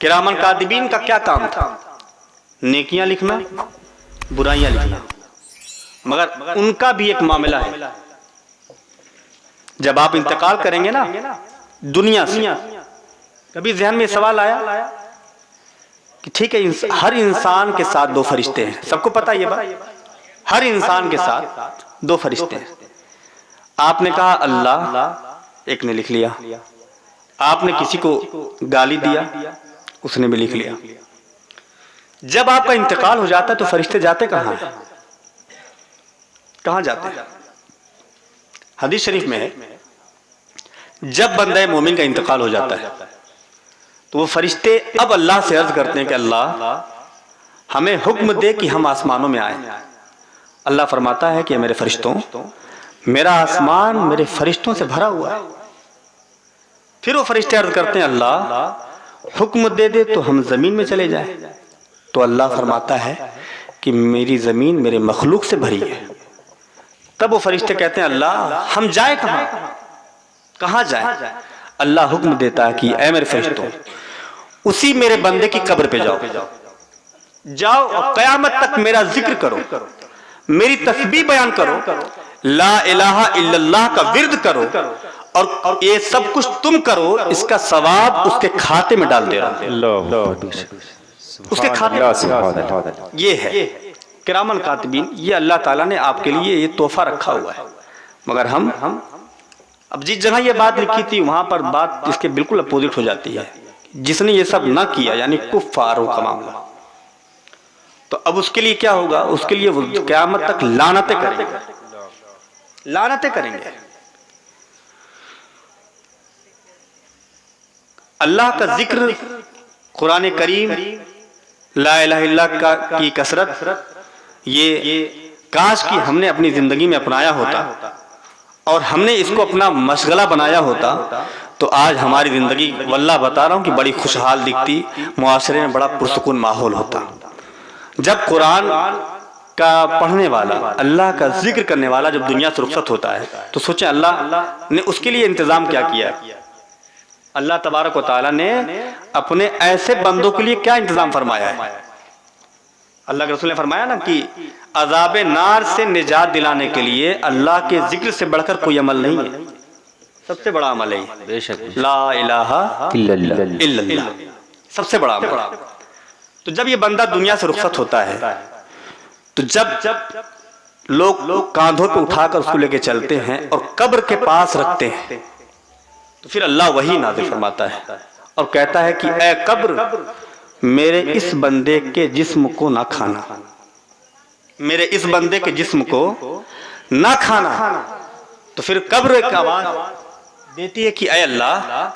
کرامن کاتبین کا کیا کام تھا؟ نیکیاں لکھنا، برائیاں لکھنا، مگر ان کا بھی ایک معاملہ ہے، جب آپ انتقال کریں گے نا دنیا سے، کبھی ذہن میں سوال آیا کہ ٹھیک ہے ہر انسان کے ساتھ دو فرشتے ہیں، سب کو پتہ یہ بات، ہر انسان کے ساتھ دو فرشتے ہیں، آپ نے کہا اللہ، ایک نے لکھ لیا، آپ نے کسی کو گالی دیا، اس نے بھی لکھ لیا، جب آپ کا انتقال ہو جاتا ہے تو فرشتے جاتے کہاں ہیں؟ کہاں جاتے ہیں؟ حدیث شریف میں ہے جب بندہ مومن کا انتقال ہو جاتا ہے تو وہ فرشتے اب اللہ سے عرض کرتے ہیں کہ اللہ ہمیں حکم دے کہ ہم آسمانوں میں آئیں۔ اللہ فرماتا ہے کہ میرے فرشتوں، میرا آسمان میرے فرشتوں سے بھرا ہوا ہے۔ پھر وہ فرشتے عرض کرتے ہیں اللہ حکم دے دے تو ہم زمین میں چلے جائیں، تو اللہ فرماتا ہے کہ میری زمین میرے مخلوق سے بھری ہے۔ تب وہ فرشتے کہتے ہیں اللہ ہم جائیں کہاں؟ کہاں جائیں؟ اللہ حکم دیتا ہے کہ اے میرے فرشتوں اسی میرے بندے کی قبر پہ جاؤ اور قیامت تک میرا ذکر کرو، میری تسبیح بیان کرو، لا الہ الا اللہ کا ورد کرو، اور یہ سب کچھ تم کرو، اس کا ثواب اس کے کھاتے میں ڈالتے رہو، اس کے کھاتے میں۔ یہ ہے کرامن کاتبین، یہ اللہ تعالیٰ نے آپ کے لیے یہ تحفہ رکھا ہوا ہے، مگر ہم اب جس جگہ یہ بات لکھی تھی وہاں پر بات اس کے بالکل اپوزٹ ہو جاتی ہے، جس نے یہ سب نہ کیا یعنی کفاروں کا معاملہ، تو اب اس کے لیے کیا ہوگا؟ اس کے لیے وہ قیامت تک لعنتیں کریں گے، لعنتیں کریں گے۔ اللہ کا ذکر، قرآن کریم، لا الہ الا اللہ کی کثرت، یہ کاش کہ ہم نے اپنی زندگی میں اپنایا ہوتا اور ہم نے اس کو اپنا مشغلہ بنایا ہوتا تو آج ہماری زندگی واللہ بتا رہا ہوں کہ بڑی خوشحال دکھتی، معاشرے میں بڑا پرسکون ماحول ہوتا۔ جب قرآن کا پڑھنے والا، اللہ کا ذکر کرنے والا جب دنیا سے رخصت ہوتا ہے تو سوچیں اللہ نے اس کے لیے انتظام کیا کیا ہے۔ اللہ تبارک و تعالیٰ نے اپنے ایسے بندوں کے لیے کیا انتظام فرمایا ہے۔ اللہ کے رسول نے فرمایا نا کہ عذاب نار سے نجات دلانے کے لیے اللہ کے ذکر سے بڑھ کر کوئی عمل نہیں ہے، سب سے بڑا عمل ہے لا الہ الا اللہ، سب سے بڑا عمل۔ تو جب یہ بندہ دنیا سے رخصت ہوتا ہے تو جب لوگ کاندھوں پہ اٹھا کر اس کو لے کے چلتے ہیں اور قبر کے پاس رکھتے ہیں تو پھر اللہ وحی نازل فرماتا ہے اور کہتا ہے کہ اے قبر میرے اس بندے کے جسم کو نہ کھانا، میرے اس بندے کے جسم کو نہ کھانا۔ تو پھر قبر ایک آواز دیتی ہے کہ اے اللہ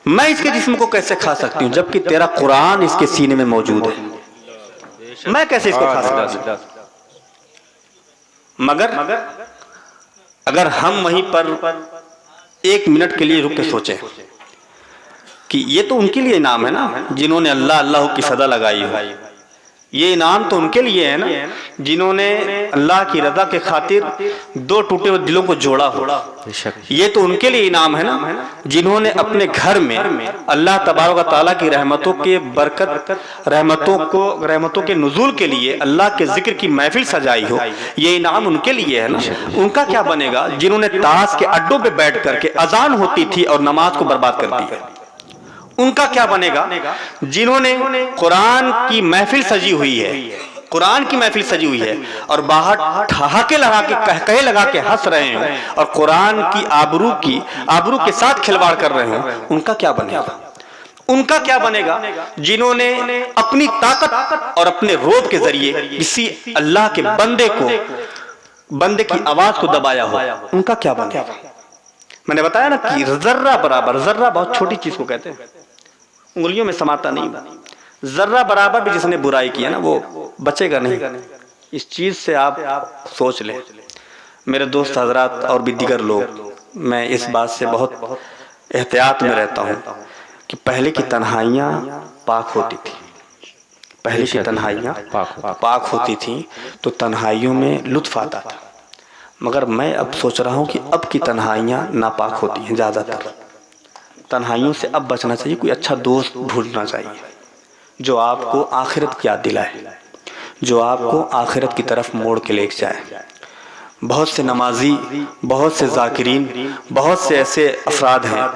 میں اس کے جسم کو کیسے کھا سکتی ہوں جبکہ تیرا قرآن اس کے سینے میں موجود ہے، میں کیسے اس کو کھا سکتا ہوں؟ مگر اگر ہم وہیں پر ایک منٹ کے لیے رک کے سوچیں کہ یہ تو ان کے لیے انعام ہے نا جنہوں نے اللہ اللہ کی صدا لگائی ہو، یہ انعام تو ان کے لیے ہے نا جنہوں نے اللہ کی رضا کے خاطر دو ٹوٹے ہوئے دلوں کو جوڑا ہو، یہ تو ان کے لیے انعام ہے نا جنہوں نے اپنے گھر میں اللہ تبارک و تعالیٰ کی رحمتوں کے برکت، رحمتوں کے نزول کے لیے اللہ کے ذکر کی محفل سجائی ہو، یہ انعام ان کے لیے ہے نا۔ ان کا کیا بنے گا جنہوں نے تاش کے اڈوں پہ بیٹھ کر کے اذان ہوتی تھی اور نماز کو برباد کر دیا؟ ان کا کیا بنے گا جنہوں نے قرآن کی محفل سجی ہوئی ہے، قرآن کی محفل سجی ہوئی ہے اور باہر ٹھہاکے لگا کے کہکہے لگا کے ہنس رہے ہیں اور قرآن کی آبرو کے ساتھ کھلواڑ کر رہے ہیں؟ ان کا کیا بنے گا؟ ان کا کیا بنے گا جنہوں نے اپنی طاقت اور اپنے روب کے ذریعے کسی اللہ کے بندے کی آواز کو دبایا ہو؟ ان کا کیا بنے گا؟ میں نے بتایا نا کہ ذرہ برابر، ذرہ بہت چھوٹی چیز کو کہتے ہیں، انگلیوں میں سماتا نہیں، ذرہ برابر بھی جس نے برائی کیا نا وہ بچے گا نہیں۔ اس چیز سے آپ سوچ لیں میرے دوست حضرات اور بھی دیگر لوگ، میں اس بات سے بہت احتیاط میں رہتا ہوں کہ پہلے کی تنہائیاں پاک ہوتی تھی، پہلے کی تنہائیاں پاک ہوتی تھیں تو تنہائیوں میں لطف آتا تھا، مگر میں اب سوچ رہا ہوں کہ اب کی تنہائیاں ناپاک ہوتی ہیں، زیادہ تر تنہائیوں سے اب بچنا چاہیے، کوئی اچھا دوست ڈھونڈنا چاہیے۔ جو آپ کو آخرت کی یاد دلائے، جو آپ کو آخرت کی طرف موڑ کے لے جائے۔ بہت سے نمازی، بہت سے ذاکرین، بہت سے ایسے افراد ہیں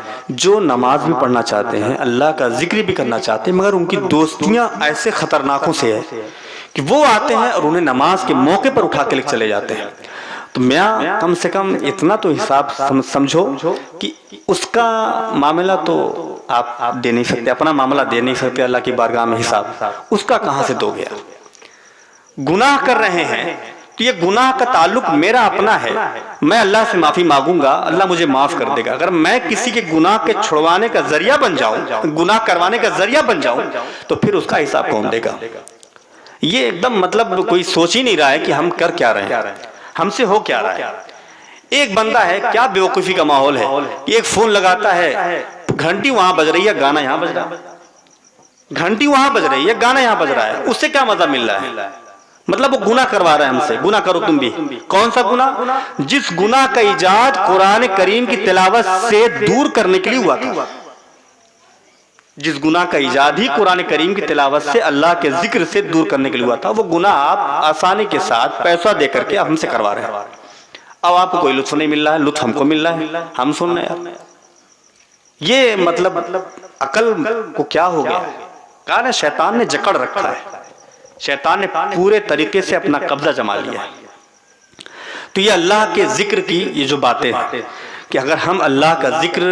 جو نماز بھی پڑھنا چاہتے ہیں، اللہ کا ذکر بھی کرنا چاہتے ہیں، مگر ان کی دوستیاں ایسے خطرناکوں سے ہے کہ وہ آتے ہیں اور انہیں نماز کے موقع پر اٹھا کے لے چلے جاتے ہیں۔ تو میاں کم سے کم اتنا تو حساب سمجھو کہ اس کا معاملہ تو آپ دے نہیں سکتے، اپنا معاملہ دے نہیں سکتے اللہ کی بارگاہ میں حساب، اس کا کہاں سے دو گے؟ گناہ کر رہے ہیں تو یہ گناہ کا تعلق میرا اپنا ہے، میں اللہ سے معافی مانگوں گا، اللہ مجھے معاف کر دے گا۔ اگر میں کسی کے گناہ کے چھڑوانے کا ذریعہ بن جاؤں، گناہ کروانے کا ذریعہ بن جاؤں، تو پھر اس کا حساب کون دے گا؟ یہ ایک دم مطلب کوئی سوچ ہی نہیں رہا ہے کہ ہم کر کیا رہے ہیں، ہم سے ہو کیا رہا ہے۔ ایک بندہ ہے، کیا بیوقوفی کا ماحول ہے، ایک فون لگاتا ہے، گھنٹی وہاں بج رہی ہے، گانا یہاں بج رہا ہے، گھنٹی وہاں بج رہی ہے، گانا یہاں بج رہا ہے، اس سے کیا مزہ مل رہا ہے؟ مطلب وہ گناہ کروا رہا ہے ہم سے۔ گناہ کرو تم بھی۔ کون سا گناہ؟ جس گناہ کا ایجاد قرآن کریم کی تلاوت سے دور کرنے کے لیے ہوا تھا، جس گناہ کا ایجاد ہی قرآن کریم کی تلاوت سے، اللہ کے ذکر سے دور کرنے کے لیے ہوا تھا، وہ گناہ آپ آسانی کے ساتھ پیسہ دے کر کے ہم سے کروا رہے ہیں۔ اب آپ کو کوئی لطف نہیں مل رہا ہے، لطف ہم کو مل رہا ہے، ہم سن رہے ہیں۔ یہ مطلب عقل کو کیا ہو گیا؟ کہا نا شیطان نے جکڑ رکھا ہے، شیطان نے پورے طریقے سے اپنا قبضہ جما لیا ہے۔ تو یہ اللہ کے ذکر کی یہ جو باتیں ہیں کہ اگر ہم اللہ کا ذکر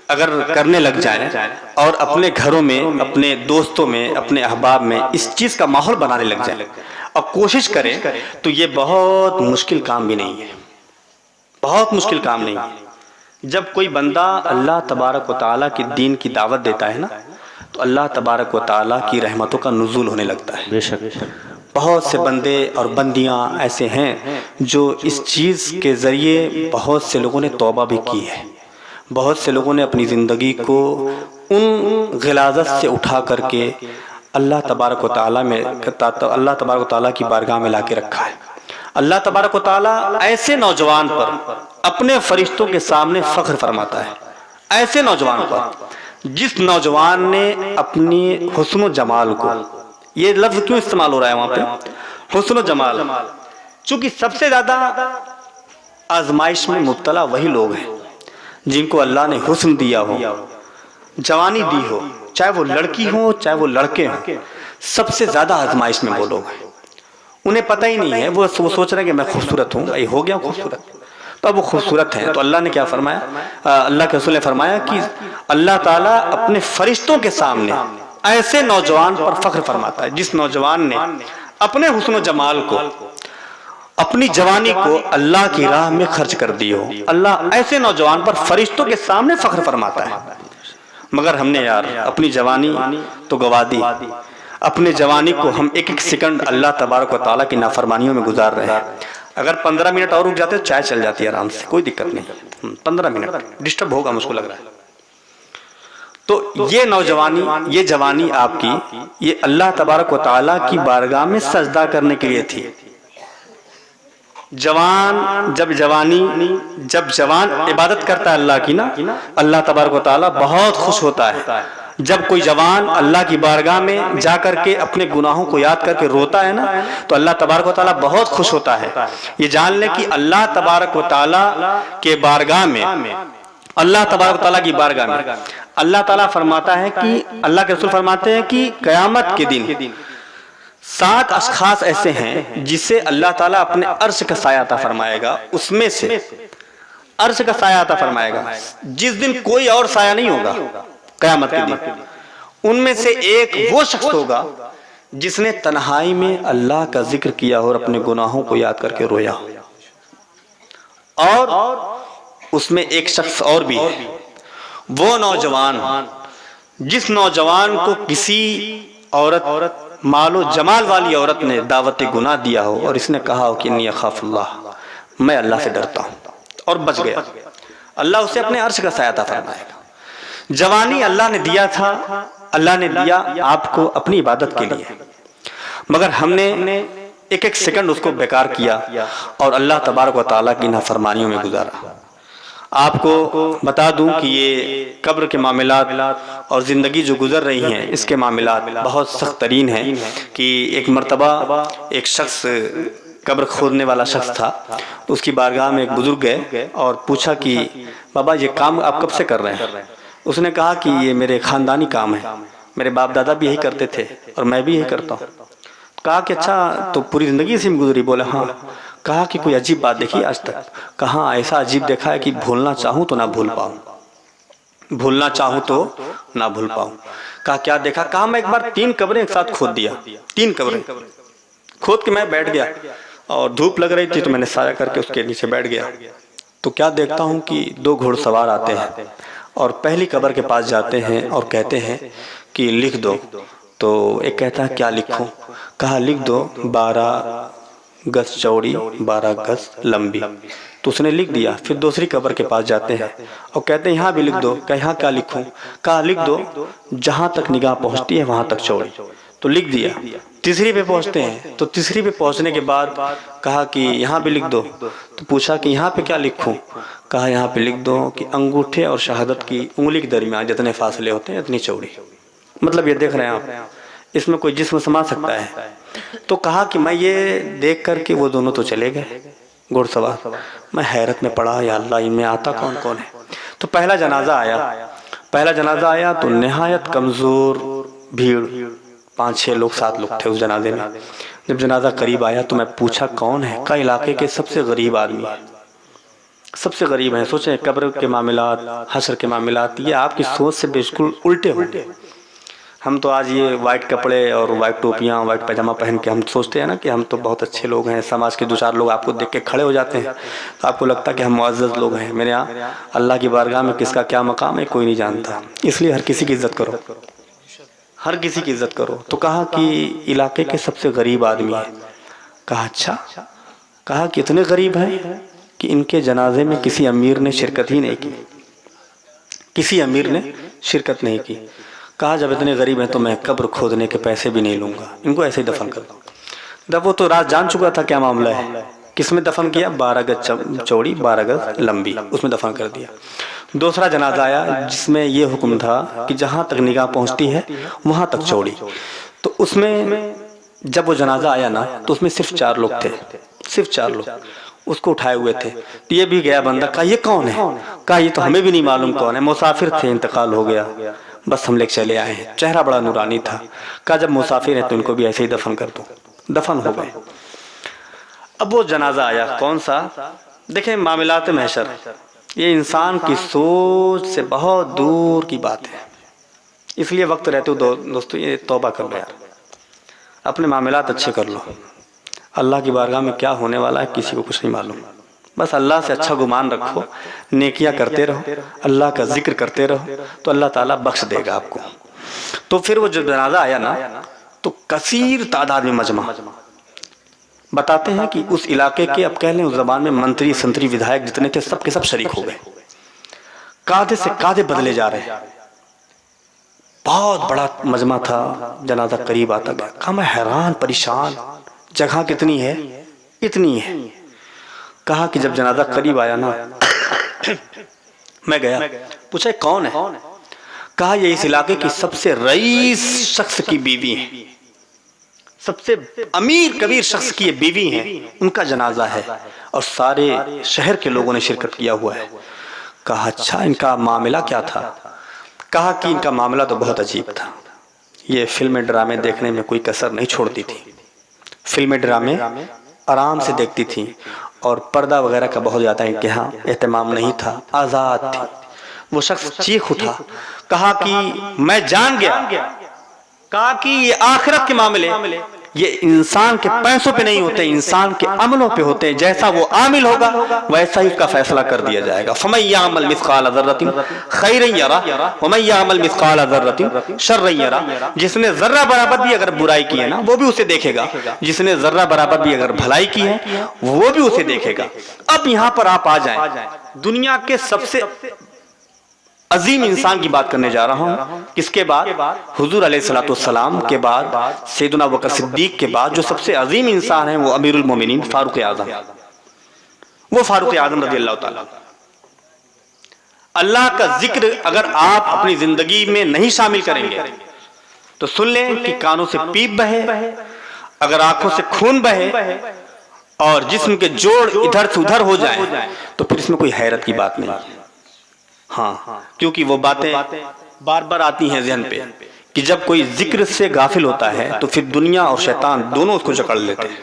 اگر کرنے لگ جائیں اور اپنے گھروں میں، اپنے دوستوں میں، اپنے احباب میں اس چیز کا ماحول بنانے لگ جائیں اور کوشش کریں، تو یہ بہت مشکل کام بھی نہیں ہے، بہت مشکل کام نہیں ہے۔ جب کوئی بندہ اللہ تبارک و تعالیٰ کی دین کی دعوت دیتا ہے نا، تو اللہ تبارک و تعالیٰ کی رحمتوں کا نزول ہونے لگتا ہے۔ بے شک بہت سے بندے اور بندیاں ایسے ہیں جو اس چیز کے ذریعے بہت سے لوگوں نے توبہ بھی کی ہے، بہت سے لوگوں نے اپنی زندگی کو ان غلاظت سے اٹھا کر کے اللہ تبارک و تعالیٰ میں، اللہ تبارک و تعالیٰ کی بارگاہ میں لا کے رکھا ہے۔ اللہ تبارک و تعالیٰ ایسے نوجوان پر اپنے فرشتوں کے سامنے فخر فرماتا ہے، ایسے نوجوان پر جس نوجوان نے اپنی حسن و جمال کو، یہ لفظ کیوں استعمال ہو رہا ہے وہاں پہ؟ حسن و جمال، چونکہ سب سے زیادہ آزمائش میں مبتلا وہی لوگ ہیں جن کو اللہ نے حسن دیا ہو، جوانی دی ہو، چاہے وہ لڑکی ہو چاہے وہ لڑکے ہوں، سب سے زیادہ آزمائش میں وہ لوگ ہیں۔ انہیں پتہ ہی نہیں ہے، وہ سوچ رہے ہیں کہ میں خوبصورت ہوں، یہ ہو گیا خوبصورت، تو اب وہ خوبصورت ہیں۔ تو اللہ نے کیا فرمایا؟ اللہ کے رسول نے فرمایا کہ اللہ تعالیٰ اپنے فرشتوں کے سامنے ایسے نوجوان پر فخر فرماتا ہے جس نوجوان نے اپنے حسن و جمال کو، اپنی جوانی کو اللہ کی راہ میں خرچ کر دی ہو، اللہ ایسے نوجوان پر فرشتوں کے سامنے فخر فرماتا ہے۔ مگر ہم نے یار اپنی جوانی تو گوا دی، اپنے جوانی کو ہم ایک ایک سیکنڈ اللہ تبارک و تعالیٰ کی نافرمانیوں میں گزار رہے ہیں۔ اگر 15 منٹ اور رک جاتے تو چائے چل جاتی ہے آرام سے، کوئی دقت نہیں، 15 منٹ ڈسٹرب ہوگا مجھ کو لگ رہا ہے۔ تو یہ نوجوانی، یہ جوانی آپ کی، یہ اللہ تبارک و تعالیٰ کی بارگاہ میں سجدہ کرنے کے لیے تھی۔ جب جوان عبادت کرتا ہے اللہ کی نا، اللہ تبارک و تعالیٰ بہت خوش ہوتا ہے۔ جب کوئی جوان اللہ کی بارگاہ میں جا کر کے اپنے گناہوں کو یاد کر کے روتا ہے نا، تو اللہ تبارک و تعالیٰ بہت خوش ہوتا ہے۔ یہ جان لیں کہ اللہ تبارک و تعالیٰ کے بارگاہ میں، اللہ تبارک و تعالیٰ کی بارگاہ میں اللہ تعالیٰ فرماتا ہے کہ، اللہ کے رسول فرماتے ہیں کہ قیامت کے دن 7 اشخاص ایسے ہیں جسے اللہ تعالیٰ اپنے عرش کا سایہ عطا فرمائے گا، اس میں سے عرش کا سایہ عطا فرمائے گا جس دن کوئی اور سایہ نہیں ہوگا، قیامت کے دن۔ ان میں سے ایک وہ شخص ہوگا جس نے تنہائی میں اللہ کا ذکر کیا اور اپنے گناہوں کو یاد کر کے رویا، اور اس میں ایک شخص اور بھی ہے، وہ نوجوان جس نوجوان کو کسی عورت، مال و جمال والی عورت نے دعوت گناہ دیا ہو اور اس نے کہا ہو کہ انی اخاف اللہ، میں اللہ سے ڈرتا ہوں، اور بچ گیا، اللہ اسے اپنے عرش کا سایہ عطا فرمائے گا۔ جوانی اللہ نے دیا تھا، اللہ نے دیا آپ کو اپنی عبادت کے لیے، مگر ہم نے ایک ایک سیکنڈ اس کو بیکار کیا اور اللہ تبارک و تعالیٰ کی نافرمانیوں میں گزارا۔ آپ کو بتا دوں کہ یہ قبر کے معاملات اور زندگی جو گزر رہی ہیں اس کے معاملات بہت سخت ترین ہیں کہ ایک مرتبہ ایک شخص قبر کھودنے والا شخص تھا، اس کی بارگاہ میں ایک بزرگ گئے اور پوچھا کہ بابا یہ کام آپ کب سے کر رہے ہیں؟ اس نے کہا کہ یہ میرے خاندانی کام ہے، میرے باپ دادا بھی یہی کرتے تھے اور میں بھی یہی کرتا ہوں۔ کہا کہ اچھا تو پوری زندگی اسی میں گزری؟ بولے ہاں۔ کہا کہ کوئی عجیب بات دیکھی آج تک؟ کہاں ایسا عجیب دیکھا ہے کہ بھولنا چاہوں تو نہ بھول پاؤں، بھولنا چاہوں تو نہ بھول پاؤں۔ کہا کیا دیکھا؟ کہا میں ایک بار 3 قبریں ایک ساتھ کھود دیا، 3 قبریں کھود کے میں بیٹھ گیا اور دھوپ لگ رہی تھی تو میں نے سایہ کر کے اس کے نیچے بیٹھ گیا، تو کیا دیکھتا ہوں کہ 2 گھوڑ سوار آتے ہیں اور پہلی قبر کے پاس جاتے ہیں اور کہتے ہیں کہ لکھ دو۔ تو ایک کہتا ہے کیا لکھوں؟ کہا لکھ دو 12 گز چوڑی 12 گز لمبی، تو اس نے لکھ دیا۔ پھر دوسری قبر کے پاس جاتے ہیں اور کہتے ہیں یہاں بھی لکھ دو۔ کہ یہاں کیا لکھوں؟ کہا لکھ دو جہاں تک نگاہ پہنچتی ہے وہاں تک چوڑی، تو لکھ دیا۔ تیسری پہ پہنچتے ہیں تو تیسری پہ پہنچنے کے بعد کہا کہ یہاں پہ لکھ دو، تو پوچھا کہ یہاں پہ کیا لکھوں؟ کہا یہاں پہ لکھ دو کہ انگوٹھے اور شہادت کی انگلی کے درمیان جتنے فاصلے ہوتے ہیں اتنی چوڑی۔ مطلب یہ دیکھ رہے ہیں آپ، اس میں کوئی جسم سما سکتا ہے؟ تو کہا کہ میں یہ دیکھ کر کے وہ دونوں تو چلے گئے گھوڑ سوار، میں حیرت میں پڑا یا اللہ ان میں آتا کون کون ہے؟ تو پہلا جنازہ آیا تو نہایت کمزور بھیڑ، 5-6 لوگ 7 لوگ تھے اس جنازے میں۔ جب جنازہ قریب آیا تو میں پوچھا کون ہے؟ کہا علاقے کے سب سے غریب آدمی، سب سے غریب ہیں۔ سوچیں قبر کے معاملات، حشر کے معاملات، یہ آپ کی سوچ سے بالکل الٹے ہوں گے۔ ہم تو آج یہ وائٹ کپڑے اور وائٹ ٹوپیاں وائٹ پاجامہ پہن کے ہم سوچتے ہیں نا کہ ہم تو بہت اچھے لوگ ہیں، سماج کے 2-4 لوگ آپ کو دیکھ کے کھڑے ہو جاتے ہیں تو آپ کو لگتا ہے کہ ہم معزز لوگ ہیں۔ میرے یہاں اللہ کی بارگاہ میں کس کا کیا مقام ہے کوئی نہیں جانتا، اس لیے ہر کسی کی عزت کرو، ہر کسی کی عزت کرو۔ تو کہا کہ علاقے کے سب سے غریب آدمی ہے۔ کہا اچھا؟ کہا کہ اتنے غریب ہیں کہ ان کے جنازے میں کسی امیر نے شرکت ہی نہیں کی، کسی امیر نے شرکت نہیں کی۔ کہا جب اتنے غریب ہیں تو میں قبر کھودنے کے پیسے بھی نہیں لوں گا، ان کو ایسے ہی دفن کر دوں۔ جب وہ تو راز جان چکا تھا کیا معاملہ ہے، کس میں دفن کیا؟ 12 گز چوڑی 12 گز لمبی، اس میں دفن کر دیا۔ دوسرا جنازہ آیا جس میں یہ حکم تھا کہ جہاں تک نگاہ پہنچتی ہے وہاں تک چوڑی، تو اس میں جب وہ جنازہ آیا نا تو اس میں صرف 4 لوگ تھے، صرف 4 لوگ اس کو اٹھائے ہوئے تھے۔ یہ بھی گیا بندہ، کہا یہ کون ہے؟ کہا یہ تو ہمیں بھی نہیں معلوم کون ہے، مسافر تھے انتقال ہو گیا، بس ہم لے چلے آئے ہیں۔ چہرہ بڑا نورانی تھا۔ کہا جب مسافر ہیں تو ان کو بھی ایسے ہی دفن کر دو، دفن ہو گئے۔ اب وہ جنازہ آیا کون سا؟ دیکھیں معاملات محشر یہ انسان کی سوچ سے بہت دور کی بات ہے، اس لیے وقت رہتے ہو دوستو یہ توبہ کر لو یار، اپنے معاملات اچھے کر لو۔ اللہ کی بارگاہ میں کیا ہونے والا ہے کسی کو کچھ نہیں معلوم، بس اللہ سے اچھا گمان رکھو، نیکیاں کرتے رہو، اللہ کا ذکر کرتے رہو تو اللہ تعالیٰ بخش دے گا آپ کو۔ تو پھر وہ جب جنازہ آیا نا تو کثیر تعداد میں مجمع، بتاتے ہیں کہ اس علاقے کے اب کہہ لیں اس زبان میں منتری سنتری ودھائک جتنے تھے سب کے سب شریک ہو گئے، کاندھے سے کاندھے بدلے جا رہے ہیں، بہت بڑا مجمع تھا۔ جنازہ قریب آتا گیا، کہا میں حیران پریشان، جگہ کتنی ہے؟ اتنی ہے۔ کہا کہ جب جنازہ قریب آیا نا میں گیا، پوچھا کون ہے؟ کہا یہ اس علاقے کی سب سے رئیس شخص کی بیوی ہیں، سب سے امیر کبیر شخص کی یہ بیوی ہیں، ان کا جنازہ ہے اور سارے شہر کے لوگوں نے شرکت کیا ہوا ہے۔ کہا اچھا ان کا معاملہ کیا تھا؟ کہا کہ ان کا معاملہ تو بہت عجیب تھا، یہ فلمیں ڈرامے دیکھنے میں کوئی کسر نہیں چھوڑتی تھی، فلمیں ڈرامے آرام سے دیکھتی تھی اور پردہ وغیرہ کا بہت زیادہ اہتمام نہیں تھا، آزاد تھی۔ وہ شخص چیخ اٹھا، کہا کہ میں جان گیا، کہا کہ یہ آخرت کے معاملے یہ انسان کے پیسوں پہ نہیں ہوتے، انسان کے عملوں پہ ہوتے ہیں، جیسا وہ عامل ہوگا ویسا ہی اس کا فیصلہ کر دیا جائے گا۔ فَمَن يَعْمَلْ مِثْقَالَ ذَرَّةٍ خَيْرًا يَرَهُ وَمَن يَعْمَلْ مِثْقَالَ ذَرَّةٍ شَرًّا يَرَهُ، جس نے ذرہ برابر بھی اگر برائی کی ہے نا وہ بھی اسے دیکھے گا، جس نے ذرہ برابر بھی اگر بھلائی کی ہے وہ بھی اسے دیکھے گا۔ اب یہاں پر آپ آ جائیں، دنیا کے سب سے عظیم انسان کی بات کرنے جا رہا ہوں، کس کے بعد؟ حضور علیہ الصلوۃ والسلام کے بعد، سیدنا ابوبکر صدیق کے بعد جو سب سے عظیم انسان ہیں وہ امیر المومنین فاروق اعظم، وہ فاروق اعظم رضی اللہ تعالیٰ۔ اللہ کا ذکر اگر آپ اپنی زندگی میں نہیں شامل کریں گے تو سن لیں کہ کانوں سے پیپ بہے، اگر آنکھوں سے خون بہے اور جسم کے جوڑ ادھر سے ادھر ہو جائیں تو پھر اس میں کوئی حیرت کی بات نہیں۔ ہاں، کیونکہ وہ باتیں بار بار آتی ہیں ذہن پہ کہ جب کوئی ذکر سے غافل ہوتا ہے تو پھر دنیا اور شیطان دونوں اس کو جکڑ لیتے ہیں۔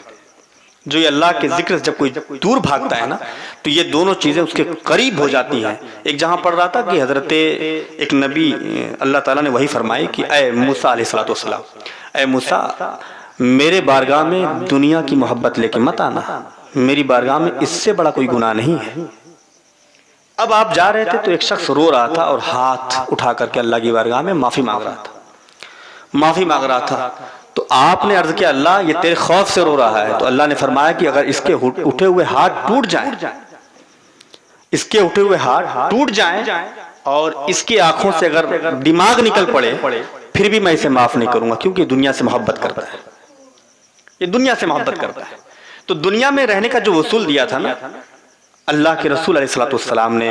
جو یہ اللہ کے ذکر سے جب کوئی دور بھاگتا ہے نا تو یہ دونوں چیزیں اس کے قریب ہو جاتی ہیں۔ ایک جہاں پڑھ رہا تھا کہ حضرت ایک نبی اللہ تعالیٰ نے وہی فرمائی کہ اے موسیٰ علیہ السلام، اے موسیٰ میرے بارگاہ میں دنیا کی محبت لے کے مت آنا، میری بارگاہ میں اس سے بڑا کوئی گناہ نہیں ہے۔ اب آپ جا رہے تھے تو ایک شخص رو رہا تھا اور ہاتھ اٹھا کر کے اللہ کی بارگاہ میں معافی مانگ رہا تھا تو آپ نے عرض کیا اللہ یہ تیرے خوف سے رو رہا ہے، تو اللہ نے فرمایا کہ اگر اس کے اٹھے ہوئے ہاتھ ٹوٹ جائیں اور اس کی آنکھوں سے اگر دماغ نکل پڑے پھر بھی میں اسے معاف نہیں کروں گا، کیونکہ دنیا سے محبت کرتا ہے، یہ دنیا سے محبت کرتا ہے۔ تو دنیا میں رہنے کا جو اصول دیا تھا نا اللہ کے رسول علیہ السلام نے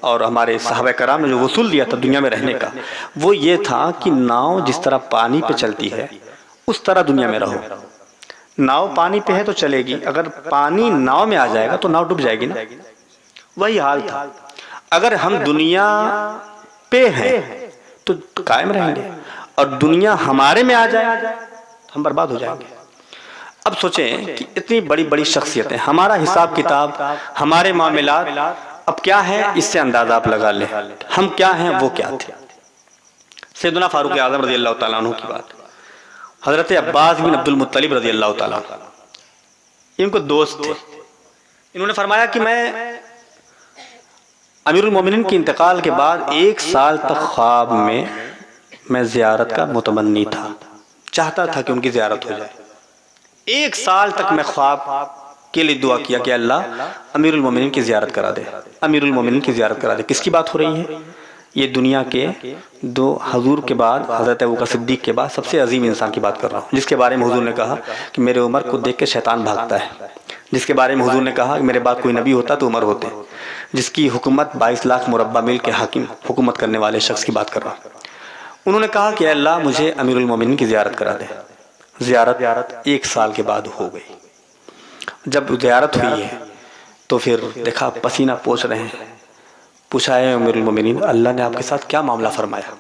اور ہمارے صحابہ کرام نے جو اصول دیا تھا دنیا میں رہنے کا، وہ یہ تھا کہ ناؤ جس طرح پانی پہ چلتی ہے اس طرح دنیا میں رہو۔ ناؤ پانی پہ ہے تو چلے گی، اگر پانی ناؤ میں آ جائے گا تو ناؤ ڈوب جائے گی نا، وہی حال تھا۔ اگر ہم دنیا پہ ہیں تو قائم رہیں گے اور دنیا ہمارے میں آ جائے تو ہم برباد ہو جائیں گے۔ اب سوچیں کہ اتنی بڑی بڑی شخصیتیں، ہمارا حساب کتاب، ہمارے معاملات اب کیا ہے، اس سے اندازہ آپ لگا لیں ہم کیا ہیں وہ کیا تھے۔ سیدنا فاروق اعظم رضی اللہ تعالیٰ عنہ کی بات، حضرت عباس بن عبد المطلب رضی اللہ تعالیٰ عنہ، ان کو دوست تھے، انہوں نے فرمایا کہ میں امیر المومنین کے انتقال کے بعد 1 سال تک خواب میں زیارت کا متمنی تھا، چاہتا تھا کہ ان کی زیارت ہو جائے۔ 1 سال تک میں خواب کے لیے دعا کیا کہ اللہ امیر المومنین کی زیارت کرا دے، امیر المومنین کی زیارت کرا دے۔ کس کی بات ہو رہی ہے؟ یہ دنیا کے دو حضور کے بعد، حضرت ابوبکر صدیق کے بعد سب سے عظیم انسان کی بات کر رہا ہوں، جس کے بارے میں حضور نے کہا کہ میرے عمر کو دیکھ کے شیطان بھاگتا ہے، جس کے بارے میں حضور نے کہا کہ میرے بعد کوئی نبی ہوتا تو عمر ہوتے، جس کی حکومت 22 لاکھ مربع میل کے حاکم حکومت کرنے والے شخص کی بات کر رہا ہوں۔ انہوں نے کہا کہ اللہ مجھے امیر المومنین کی زیارت کرا دے۔ زیارت 1 سال کے بعد ہو گئی۔ جب زیارت ہوئی ہے تو پھر دیکھا پسینہ پوچھ رہے ہیں، پوچھا ہے امیر المومنین اللہ نے آپ کے ساتھ کیا معاملہ فرمایا؟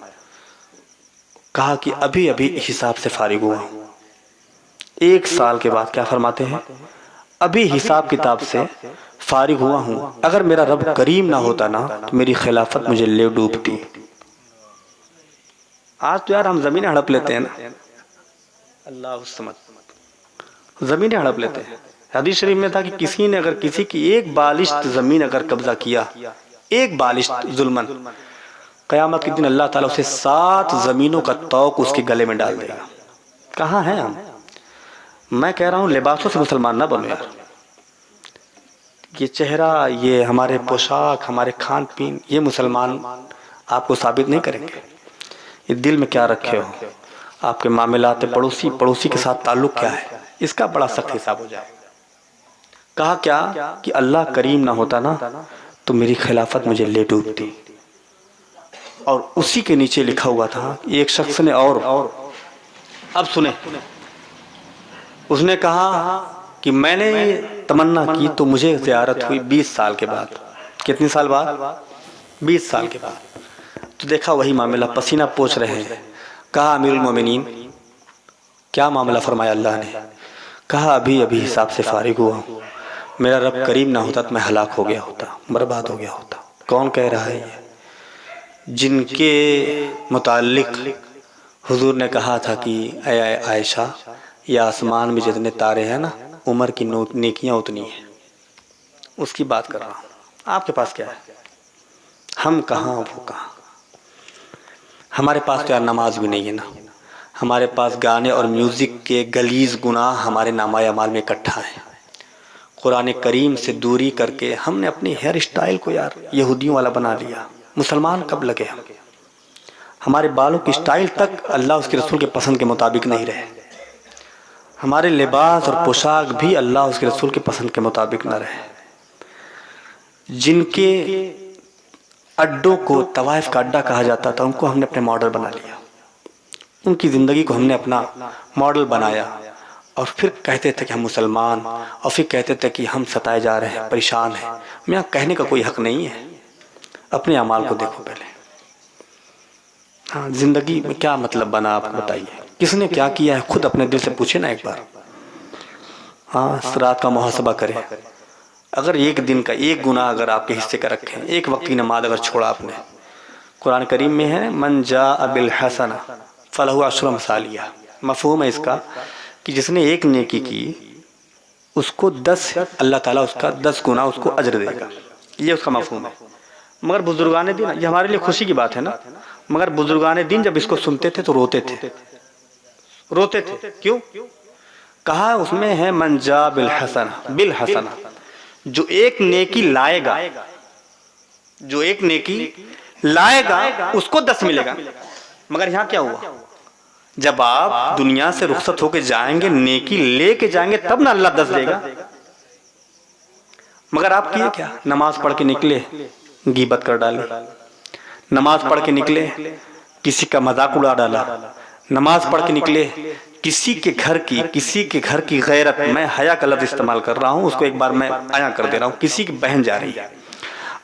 کہا کہ ابھی حساب سے فارغ ہوا ہوں۔ 1 سال کے بعد کیا فرماتے ہیں؟ ابھی حساب کتاب سے فارغ ہوا ہوں، اگر میرا رب کریم نہ ہوتا نا تو میری خلافت مجھے لے ڈوبتی۔ آج تو یار ہم زمینیں ہڑپ لیتے ہیں نا، اللہ الصمد، زمینیں ہڑپ لیتے ہیں۔ حدیث شریف میں تھا کہ کسی نے اگر کسی کی 1 بالشت زمین اگر قبضہ کیا، 1 بالشت ظلمن، قیامت کے دن اللہ تعالیٰ اسے 7 زمینوں کا طوق اس کے گلے میں ڈال دے گا۔ کہاں ہیں ہم؟ میں کہہ رہا ہوں لباسوں سے مسلمان نہ بنو یار، یہ چہرہ، یہ ہمارے پوشاک، ہمارے کھان پین، یہ مسلمان آپ کو ثابت نہیں کریں گے۔ یہ دل میں کیا رکھے ہو، آپ کے معاملات پڑوسی کے ساتھ تعلق کیا ہے، اس کا بڑا سخت حساب ہو جائے۔ کہا کیا کہ اللہ کریم نہ ہوتا نا تو میری خلافت مجھے لے ڈوبتی۔ اور اسی کے نیچے لکھا ہوا تھا ایک شخص نے، اور اب سنیں، اس نے کہا کہ میں نے تمنا کی تو مجھے زیارت ہوئی 20 سال کے بعد۔ کتنی سال بعد؟ 20 سال کے بعد۔ تو دیکھا وہی معاملہ، پسینہ پوچھ رہے ہیں۔ کہا امیر المومنین کیا معاملہ فرمایا اللہ نے؟ کہا ابھی حساب سے فارغ ہوا ہوں، میرا رب کریم نہ ہوتا تو میں ہلاک ہو گیا ہوتا، برباد ہو گیا ہوتا۔ کون کہہ رہا ہے یہ؟ جن کے متعلق حضور نے کہا تھا کہ اے عائشہ، یہ آسمان میں جتنے تارے ہیں نا، عمر کی نیکیاں اتنی ہیں، اس کی بات کر رہا ہوں۔ آپ کے پاس کیا ہے؟ ہم کہاں وہ کہاں؟ ہمارے پاس تو یار نماز بھی نہیں ہے نا، ہمارے پاس گانے اور میوزک کے غلیظ گناہ ہمارے نامہ اعمال میں اکٹھا ہیں۔ قرآن کریم سے دوری کر کے ہم نے اپنی ہیئر اسٹائل کو یار یہودیوں والا بنا لیا۔ مسلمان کب لگے ہم؟ ہمارے بالوں کی اسٹائل تک اللہ اس کے رسول کے پسند کے مطابق نہیں رہے، ہمارے لباس اور پوشاک بھی اللہ اس کے رسول کے پسند کے مطابق نہ رہے۔ جن کے اڈوں کو طوائف کا اڈا کہا جاتا تھا، ان کو ہم نے اپنے ماڈل بنا لیا، ان کی زندگی کو ہم نے اپنا ماڈل بنایا، اور پھر کہتے تھے کہ ہم مسلمان، اور پھر کہتے تھے کہ ہم ستائے جا رہے ہیں، پریشان ہیں۔ میاں کہنے کا کوئی حق نہیں ہے، اپنے اعمال کو دیکھو پہلے۔ ہاں، زندگی میں کیا مطلب بنا آپ بتائیے، کس نے کیا کیا ہے، خود اپنے دل سے پوچھے نا ایک بار۔ ہاں، رات کا محاسبہ کرے، اگر ایک دن کا ایک گناہ اگر آپ کے حصے کا رکھیں، ایک وقت کی نماز اگر چھوڑا آپ نے، قرآن کریم میں ہے من جاء بالحسنہ فلہ عشر امثالہا، مفہوم ہے اس کا کہ جس نے ایک نیکی کی اس کو 10، اللہ تعالیٰ اس کا 10 گنا اس کو اجر دے گا، یہ اس کا مفہوم ہے۔ مگر بزرگان دین، یہ ہمارے لیے خوشی کی بات ہے نا، مگر بزرگان دین جب اس کو سنتے تھے تو روتے تھے، کیوں؟ کہا اس میں ہے من جاء بالحسنہ، جو ایک نیکی لائے گا، جو ایک نیکی لائے گا اس کو 10 ملے گا۔ مگر یہاں کیا ہوا، جب آپ دنیا سے رخصت ہو کے جائیں گے، نیکی لے کے جائیں گے، تب نہ اللہ 10 دے گا۔ مگر آپ کیے کیا، نماز پڑھ کے نکلے غیبت کر ڈالی، نماز پڑھ کے نکلے کسی کا مذاق اڑا ڈالا، نماز پڑھ کے نکلے کسی کے گھر کی غیرت، میں حیا کا لفظ استعمال کر رہا ہوں، اس کو ایک بار میں عیاں کر دے رہا ہوں، کسی کی بہن جا رہی ہے،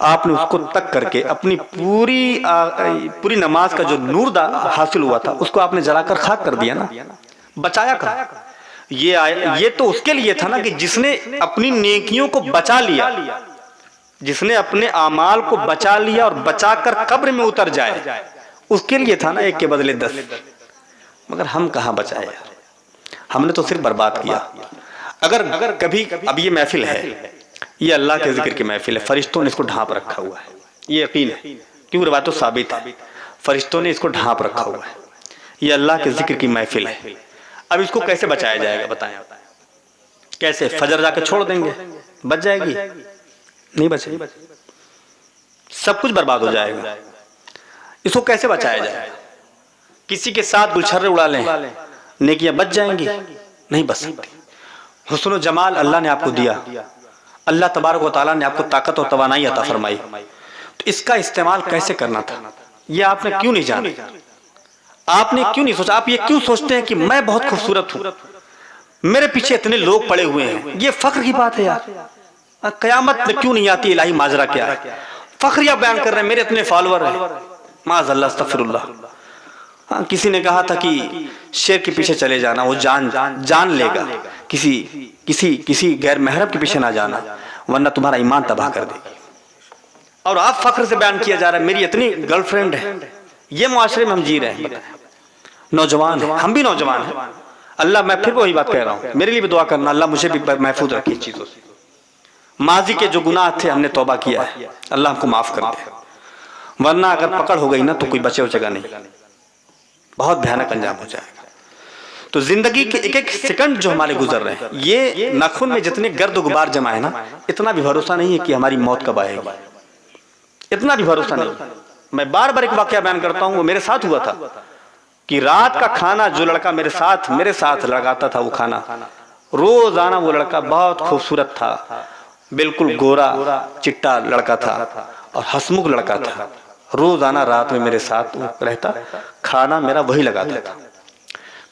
آپ نے اس کو تک کر کے اپنی پوری نماز کا جو نور حاصل ہوا تھا اس کو آپ نے جلا کر خاک کر دیا نا، بچایا کہاں؟ یہ تو اس کے لیے تھا نا کہ جس نے اپنی نیکیوں کو بچا لیا، جس نے اپنے اعمال کو بچا لیا اور بچا کر قبر میں اتر جائے، اس کے لیے تھا نا ایک کے بدلے 10۔ مگر ہم کہاں بچائے، ہم نے تو صرف برباد کیا۔ اگر کبھی، اب یہ محفل ہے، یہ اللہ کے ذکر کی محفل ہے، فرشتوں نے اس کو ڈھانپ رکھا ہوا ہے، یہ یقین ہے، کیوں روایت تو ثابت ہے، فرشتوں نے اس کو ڈھانپ رکھا ہوا ہے، یہ اللہ کے ذکر کی محفل ہے۔ اب اس کو کیسے بچایا جائے گا بتائیں، کیسے؟ فجر جا کے چھوڑ دیں گے بچ جائے گی؟ نہیں بچے گی، سب کچھ برباد ہو جائے گا۔ اس کو کیسے بچایا جائے گا؟ کسی کے ساتھ گلچھرے اڑا لیں، نیکیاں بچ جائیں گی؟ نہیں بچ سکتی۔ حسن و جمال اللہ نے آپ کو دیا، اللہ تبارک و تعالیٰ نے آپ کو طاقت اور توانائی عطا فرمائی، تو اس کا استعمال کیسے کرنا تھا یہ آپ نے کیوں نہیں جانا؟ آپ نے کیوں نہیں سوچا؟ آپ یہ کیوں سوچتے ہیں کہ میں بہت خوبصورت ہوں، میرے پیچھے اتنے لوگ پڑے ہوئے ہیں؟ یہ فخر کی بات ہے یار، قیامت میں کیوں نہیں آتی؟ الہی ماجرا کیا ہے؟ فخریہ بیان کر رہے ہیں میرے اتنے فالوور ہیں، معاذ اللہ، استغفر اللہ۔ ہاں، کسی نے کہا تھا کہ شیر کے پیچھے چلے جانا، وہ جان لے گا، کسی غیر محرم کے پیچھے نہ جانا ورنہ تمہارا ایمان تباہ کر دے گی۔ اور آپ فخر سے بیان کیا جا رہا ہے میری اتنی گرل فرینڈ ہے، یہ معاشرے میں ہم جی رہے ہیں، نوجوان ہیں، ہم بھی نوجوان ہیں۔ اللہ، میں پھر وہی بات کہہ رہا ہوں، میرے لیے بھی دعا کرنا، اللہ مجھے بھی محفوظ رکھے اس چیزوں سے۔ ماضی کے جو گناہ تھے ہم نے توبہ کیا ہے، اللہ ہم کو معاف کر دے، ورنہ اگر پکڑ ہو گئی نا تو کوئی بچے گا نہیں، بہت بھیانک انجام ہو جائے گا۔ تو زندگی کے ایک ایک سیکنڈ جو ہمارے گزر رہے ہیں، یہ ناخن میں جتنے گرد و غبار جمع ہے نا، اتنا بھی بھروسہ نہیں ہے کہ ہماری موت کب آئے گی، اتنا بھی بھروسہ نہیں۔ میں بار بار ایک واقعہ بیان کرتا ہوں، وہ میرے ساتھ ہوا تھا کہ رات کا کھانا جو لڑکا میرے ساتھ لگاتا تھا، وہ کھانا روزانہ، وہ لڑکا بہت خوبصورت تھا، بالکل گورا چٹا لڑکا تھا اور ہسمکھ لڑکا تھا، روزانہ رات میں میرے ساتھ رہتا، کھانا میرا وہی لگاتا تھا۔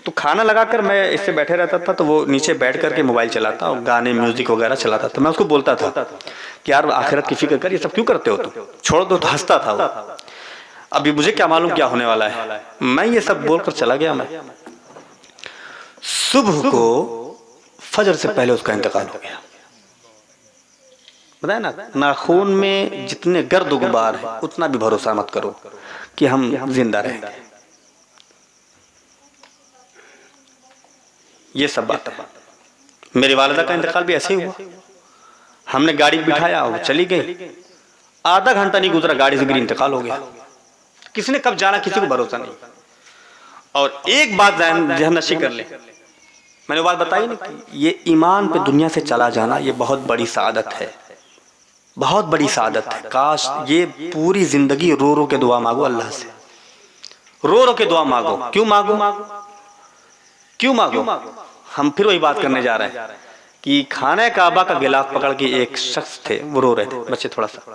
تو کھانا لگا کر میں اس سے بیٹھے رہتا تھا، تو وہ نیچے بیٹھ کر کے موبائل چلاتا اور گانے میوزک وغیرہ چلاتا تھا۔ میں اس کو بولتا تھا کہ یار آخرت کی فکر کر، یہ سب کیوں کرتے ہو تم، چھوڑ دو، تو ہنستا تھا وہ۔ ابھی مجھے کیا معلوم کیا ہونے والا ہے، میں یہ سب بول کر چلا گیا۔ میں صبح کو فجر سے پہلے اس کا انتقال ہو گیا۔ بتائیں نا، ناخون میں جتنے گرد و غبار ہے اتنا بھی بھروسہ مت کرو کہ ہم زندہ رہیں گے۔ یہ سب بات، میری والدہ کا انتقال بھی ایسے ہی ہوا، ہم نے گاڑی بٹھایا وہ چلی گئی، آدھا گھنٹہ نہیں گزرا گاڑی سے گری، انتقال ہو گیا۔ کس نے کب جانا کسی کو بھروسہ نہیں۔ اور ایک بات ذہن نشی کر لیں، میں نے بات بتائی نا کہ یہ ایمان پہ دنیا سے چلا جانا یہ بہت بڑی سعادت ہے، بہت بڑی سعادت ہے۔ کاش یہ پوری زندگی رو رو کے دعا مانگو اللہ سے، رو رو کے دعا مانگو۔ کیوں مانگو؟ کیوں مانگو؟ ہم پھر وہی بات کرنے جا رہے ہیں کہ خانہ کعبہ کا غلاف پکڑ کے ایک شخص تھے، وہ رو رہے تھے، بچے تھوڑا سا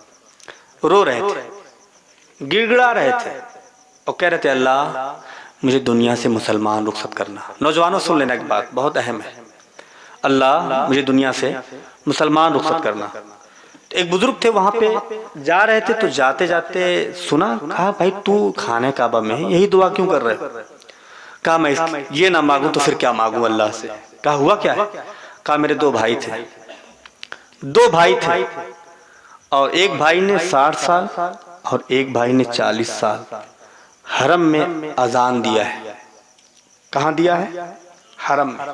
رو رہے تھے، گڑ گڑا رہے تھے اور کہہ رہے تھے اللہ مجھے دنیا سے مسلمان رخصت کرنا. نوجوانوں سن لینا ایک بات بہت اہم ہے, اللہ مجھے دنیا سے مسلمان رخصت کرنا. ایک بزرگ تھے وہاں پہ جا رہے تھے, تو جاتے جاتے سنا, کہا بھائی تو خانہ کعبہ میں یہی دعا کیوں کر رہے؟ کہا میں یہ نہ مانگوں تو پھر کیا مانگوں اللہ سے؟ کہا ہوا کیا ہے؟ کہا میرے 2 بھائی تھے, 2 بھائی تھے, اور ایک بھائی نے 60 سال اور ایک بھائی نے 40 سال حرم میں اذان دیا ہے. کہاں دیا ہے؟ حرم میں.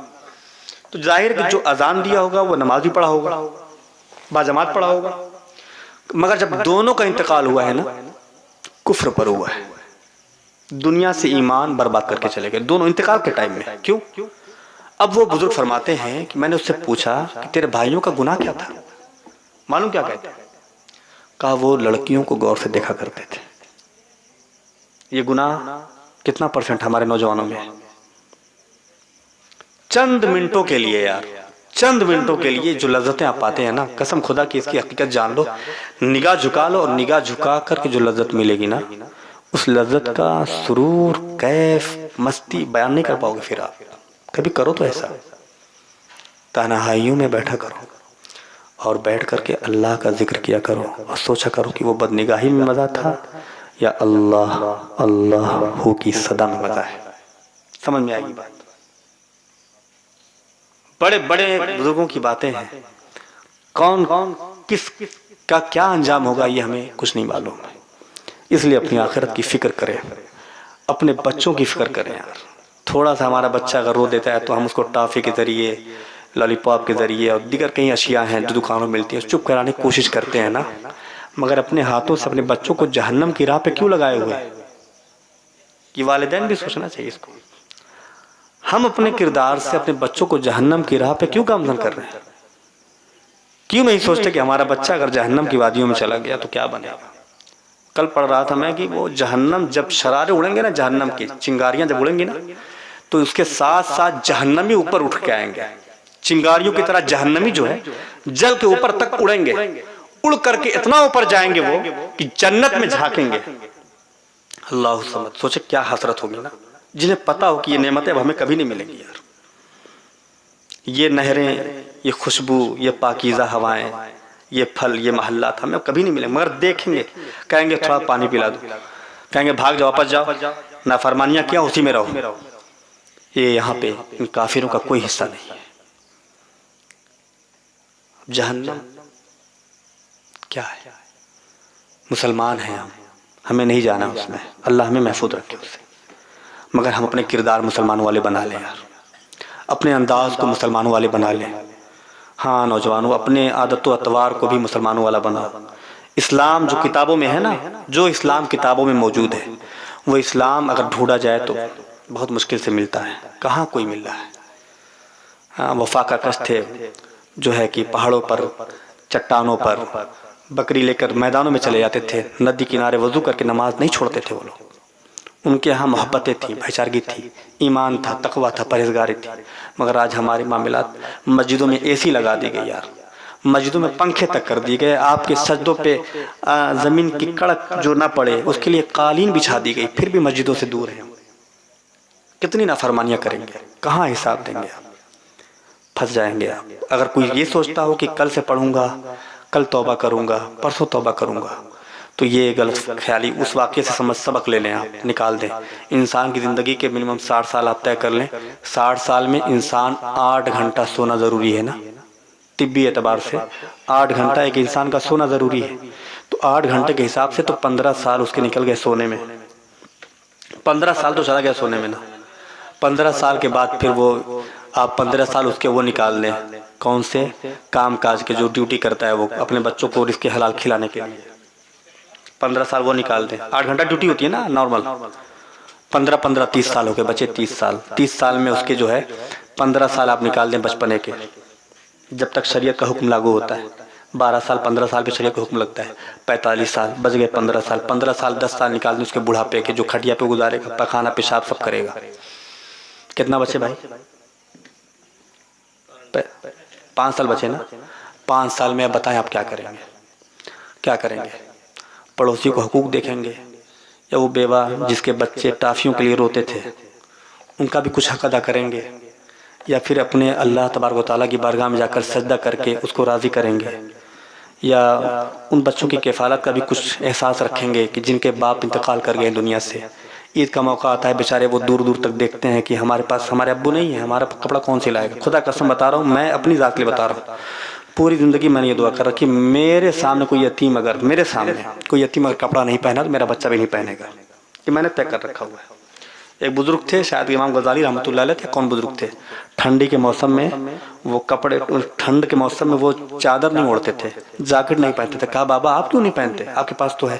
تو ظاہر کہ جو اذان دیا ہوگا وہ نماز بھی پڑھا ہوگا, باجماعت پڑھا ہوگا, مگر جب دونوں کا انتقال ہوا ہے نا, کفر پر ہوا ہے, دنیا سے ایمان برباد کر کے چلے گئے دونوں انتقال کے ٹائم میں. کیوں؟ اب وہ بزرگ فرماتے ہیں کہ میں نے اس سے پوچھا کہ تیرے بھائیوں کا گناہ کیا تھا؟ معلوم کیا کہتے ہیں؟ کہا وہ لڑکیوں کو غور سے دیکھا کرتے تھے. یہ گناہ کتنا % ہمارے نوجوانوں میں ہے؟ چند منٹوں کے لیے یار, چند منٹوں کے لیے جو لذتیں آپ پاتے ہیں نا, قسم خدا کی اس کی حقیقت جان لو, نگاہ جھکا لو اور نگاہ جھکا کر کے جو لذت ملے گی نا, اس لذت کا سرور, کیف, مستی بیان نہیں کر پاؤ گے. پھر آپ کبھی کرو تو ایسا, تنہائیوں میں بیٹھا کرو اور بیٹھ کر کے اللہ کا ذکر کیا کرو اور سوچا کرو کہ وہ بدنگاہی میں مزہ تھا یا اللہ اللہ ہو کی صدا میں مزہ ہے. سمجھ میں آئے گی بات؟ بڑے بڑے بزرگوں کی باتیں ہیں, کون کس کا کیا انجام ہوگا یہ ہمیں کچھ نہیں معلوم ہے. اس لیے اپنی آخرت کی فکر کریں, اپنے بچوں کی فکر کریں یار. تھوڑا سا ہمارا بچہ اگر رو دیتا ہے تو ہم اس کو ٹافی کے ذریعے, لالی پاپ کے ذریعے اور دیگر کئی اشیاء ہیں جو دکانوں میں ملتی ہیں, چپ کرانے کی کوشش کرتے ہیں نا, مگر اپنے ہاتھوں سے اپنے بچوں کو جہنم کی راہ پہ کیوں لگائے ہوئے؟ یہ والدین بھی سوچنا چاہیے اس کو. ہم اپنے کردار سے اپنے بچوں کو جہنم کی راہ پہ کیوں گامزن کر رہے ہیں؟ کیوں نہیں سوچتے کہ ہمارا بچہ اگر جہنم کی وادیوں میں چلا گیا تو کیا بنے گا؟ کل پڑھ رہا تھا میں کہ وہ جہنم جب شرارے اڑیں گے نا, جہنم کی چنگاریاں جب اڑیں گی نا, تو اس کے ساتھ ساتھ جہنمی اوپر اٹھ کے آئیں گے. چنگاریوں کی طرح جہنمی جو ہے جل کے اوپر تک اڑیں گے, اڑ کر کے اتنا اوپر جائیں گے وہ کہ جنت میں جھانکیں گے. اللہ سمجھ, سوچے کیا حسرت ہوگی نا, جنہیں پتا ہو کہ یہ نعمتیں اب ہمیں کبھی نہیں ملیں گی یار. یہ نہریں, یہ خوشبو, یہ پاکیزہ ہوائیں, یہ پھل, یہ محلات ہمیں کبھی نہیں ملیں, مگر دیکھیں گے, کہیں گے تھوڑا پانی پلا دو, کہیں گے بھاگ جاؤ, واپس جاؤ, نافرمانیاں کیا اسی میں رہو. یہ یہاں پہ ان کافروں کا کوئی حصہ نہیں ہے. جہنم کیا ہے؟ مسلمان ہیں ہم, ہمیں نہیں جانا اس میں, اللہ ہمیں محفوظ رکھے اس سے, مگر ہم اپنے کردار مسلمان والے بنا لیں یار, اپنے انداز کو مسلمانوں والے بنا لیں. ہاں نوجوانوں, اپنے عادت و اطوار کو بھی مسلمانوں والا بناؤ. اسلام جو کتابوں میں ہے نا, جو اسلام کتابوں میں موجود ہے, وہ اسلام اگر ڈھونڈا جائے تو بہت مشکل سے ملتا ہے, کہاں کوئی مل رہا ہے. ہاں وفا کا کش تھے جو ہے کہ پہاڑوں پر, چٹانوں پر بکری لے کر میدانوں میں چلے جاتے تھے, ندی کنارے وضو کر کے نماز نہیں چھوڑتے تھے وہ لوگ. ان کے ہاں محبتیں تھیں, بھائی چارگی تھی, ایمان تھا, تقویٰ تھا, پرہیزگاری تھی. مگر آج ہمارے معاملات مسجدوں میں اے سی لگا دی گئی یار, مسجدوں میں پنکھے تک کر دی گئے, آپ کے سجدوں پہ زمین کی کڑک جو نہ پڑے اس کے لیے قالین بچھا دی گئی, پھر بھی مسجدوں سے دور ہیں. کتنی نافرمانیاں کریں گے, کہاں حساب دیں گے؟ پھنس جائیں گے آپ. اگر کوئی یہ سوچتا ہو کہ کل سے پڑھوں گا, کل توبہ کروں گا, پرسوں توبہ کروں گا, تو یہ غلط خیالی. اس واقعے سے سبق لے لیں, آپ نکال دیں. انسان کی زندگی کے منیمم 60 سال آپ طے کر لیں, 60 سال میں انسان 8 گھنٹہ سونا ضروری ہے نا, طبی اعتبار سے 8 گھنٹہ ایک انسان کا سونا ضروری ہے. تو 8 گھنٹے کے حساب سے تو 15 سال اس کے نکل گئے سونے میں, 15 سال تو چلا گیا سونے میں نا. 15 سال کے بعد پھر وہ آپ 15 سال اس کے وہ نکال لیں, کون سے کام کاج کے, جو ڈیوٹی کرتا ہے وہ اپنے بچوں کو رزق حلال کھلانے کے لیے, 15 سال وہ نکال دیں. 8 گھنٹہ ڈیوٹی ہوتی ہے نا نارمل, 15 30 سال ہو گئے, بچے 30 سال. 30 سال میں اس کے جو ہے 15 سال آپ نکال دیں بچپنے کے, جب تک شریعت کا حکم لاگو ہوتا ہے. 12 سال 15 سال پہ شریعت کا حکم لگتا ہے, 45 سال بچ گئے. 15 سال 15 سال 10 سال نکال دیں اس کے بڑھاپے کے, جو کھٹیا پہ گزارے گا, پخانہ پیشاب سب کرے گا. کتنا بچے بھائی؟ 5 سال بچے نا. 5 سال میں اب بتائیں آپ کیا کریں گے؟ کیا کریں گے؟ پڑوسی کو حقوق دیکھیں گے, یا وہ بیوہ جس کے بچے ٹافیوں کے لیے روتے تھے، ان کا بھی کچھ حق ادا کریں گے، یا پھر اپنے اللہ تبارک و تعالیٰ کی بارگاہ میں جا کر سجدہ کر کے اس کو راضی کریں گے، یا ان بچوں کی کفالت کا بھی کچھ احساس رکھیں گے کہ جن کے باپ انتقال کر گئے دنیا سے؟ عید کا موقع آتا ہے، بیچارے وہ دور دور تک دیکھتے ہیں کہ ہمارے پاس ہمارے ابو نہیں ہیں، ہمارا کپڑا کون سی لائے گا؟ خدا قسم بتا رہا ہوں، میں اپنی ذات کے لیے بتا رہا ہوں، پوری زندگی میں نے یہ دعا کر رکھی، میرے سامنے کوئی یتیم اگر کپڑا نہیں پہنا تو میرا بچہ بھی نہیں پہنے گا، یہ میں نے طے کر رکھا ہوا ہے۔ ایک بزرگ تھے، شاید امام غزالی رحمۃ اللہ علیہ تھے، کون بزرگ تھے، ٹھنڈی کے موسم میں وہ کپڑے، ٹھنڈ کے موسم میں وہ چادر نہیں اوڑھتے تھے، جاکٹ نہیں پہنتے تھے۔ کہا بابا آپ کیوں نہیں پہنتے، آپ کے پاس تو ہے؟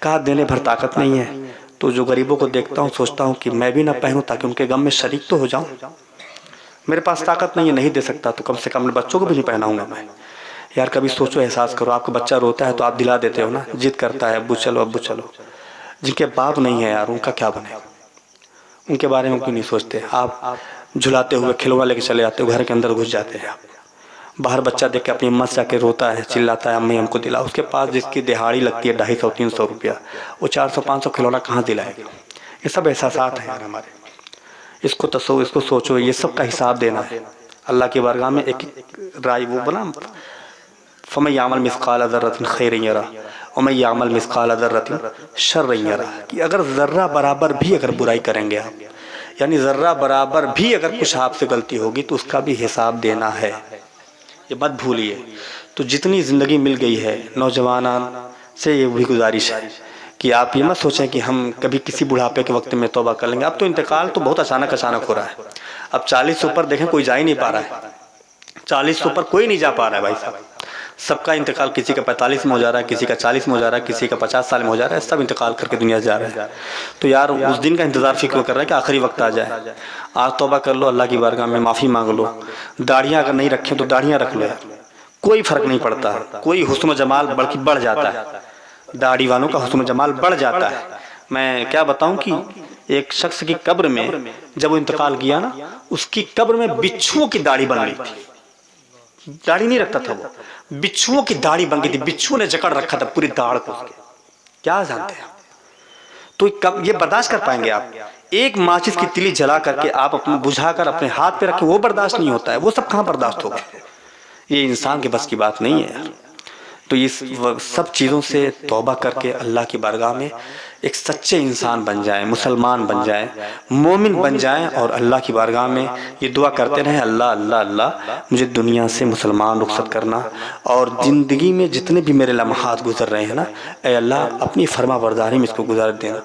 کہا دینے بھر طاقت نہیں ہے، تو جو غریبوں کو دیکھتا ہوں سوچتا ہوں کہ میں بھی نہ پہنوں تاکہ ان کے غم میں شریک تو ہو جاؤں، میرے پاس طاقت نہیں ہے، نہیں دے سکتا تو کم سے کم بچوں کو بھی نہیں پہناؤں گا میں۔ یار کبھی سوچو، احساس کرو، آپ کا بچہ روتا ہے تو آپ دلا دیتے ہو نا، ضد کرتا ہے ابو چلو ابو چلو، جن کے باپ نہیں ہے یار ان کا کیا بنے گا؟ ان کے بارے میں کیوں نہیں سوچتے؟ آپ جھلاتے ہوئے کھلونا لے کے چلے جاتے ہو، گھر کے اندر گھس جاتے ہیں آپ، باہر بچہ دیکھ کے اپنی اماں سے جا کے روتا ہے، چلاتا ہے امی ہم کو دلا، اس کے پاس جس کی دہاڑی لگتی ہے 250-300 روپیہ، وہ 400-500 کھلونا کہاں دلائے گا؟ یہ سب احساسات ہیں یار ہمارے، اس کو سوچو، یہ سب کا حساب دینا ہے اللہ کی بارگاہ میں۔ ایک رائے وہ بنا، فَمَن يَعْمَلْ مِثْقَالَ ذَرَّةٍ خَيْرًا يَرَهُ وَمَن يَعْمَلْ مِثْقَالَ ذَرَّةٍ شَرًّا يَرَهُ، کہ اگر ذرہ برابر بھی اگر برائی کریں گے آپ، یعنی ذرہ برابر بھی اگر کچھ آپ سے غلطی ہوگی تو اس کا بھی حساب دینا ہے، یہ مت بھولیے۔ تو جتنی زندگی مل گئی ہے، نوجوانان سے یہ بھی گزارش ہے کہ آپ یہ مت سوچیں کہ ہم کبھی کسی بڑھاپے کے وقت میں توبہ کر لیں گے۔ اب تو انتقال تو بہت اچانک ہو رہا ہے، اب 40 سے اوپر دیکھیں کوئی جا ہی نہیں پا رہا ہے، 40 سے اوپر کوئی نہیں جا پا رہا ہے بھائی صاحب، سب کا انتقال، کسی کا 45 میں ہو جا رہا ہے، کسی کا 40 میں ہو جا رہا ہے، کسی کا 50 سال میں ہو جا رہا ہے، سب انتقال کر کے دنیا سے جا رہے ہیں۔ تو یار اس دن کا انتظار فکر کر رہا ہے کہ آخری وقت آ جائے، آج توبہ کر لو، اللہ کی بارگاہ میں معافی مانگ لو، داڑھیاں اگر نہیں رکھیں تو داڑھیاں رکھ لو یار، کوئی فرق نہیں پڑتا، کوئی حسن و جمال بلکہ بڑھ جاتا ہے، داڑھی والوں کا حسن و جمال بڑھ جاتا ہے۔ میں کیا بتاؤں کہ ایک شخص کی قبر میں جب وہ انتقال کیا نا، اس کی قبر میں بچھوؤں کی داڑھی بن گئی تھی، داڑھی نہیں رکھتا تھا وہ، بچھوؤں کی داڑھی بن گئی تھی، بچھوؤں نے جکڑ رکھا تھا پوری داڑھ کو اس کے، کیا جانتے ہیں؟ تو یہ برداشت کر پائیں گے آپ؟ ایک ماچس کی تلی جلا کر کے آپ اپنے بجھا کر اپنے ہاتھ پہ رکھیں، وہ برداشت نہیں ہوتا ہے، وہ سب کہاں برداشت ہوگا؟ یہ انسان کے بس کی بات نہیں ہے۔ تو اس سب چیزوں سے توبہ کر کے اللہ کی بارگاہ میں ایک سچے انسان بن جائیں، مسلمان بن جائیں، مومن بن جائیں، اور اللہ کی بارگاہ میں یہ دعا کرتے رہیں، اللہ اللہ اللہ مجھے دنیا سے مسلمان رخصت کرنا، اور زندگی میں جتنے بھی میرے لمحات گزر رہے ہیں نا، اے اللہ اپنی فرما برداری میں اس کو گزار دینا۔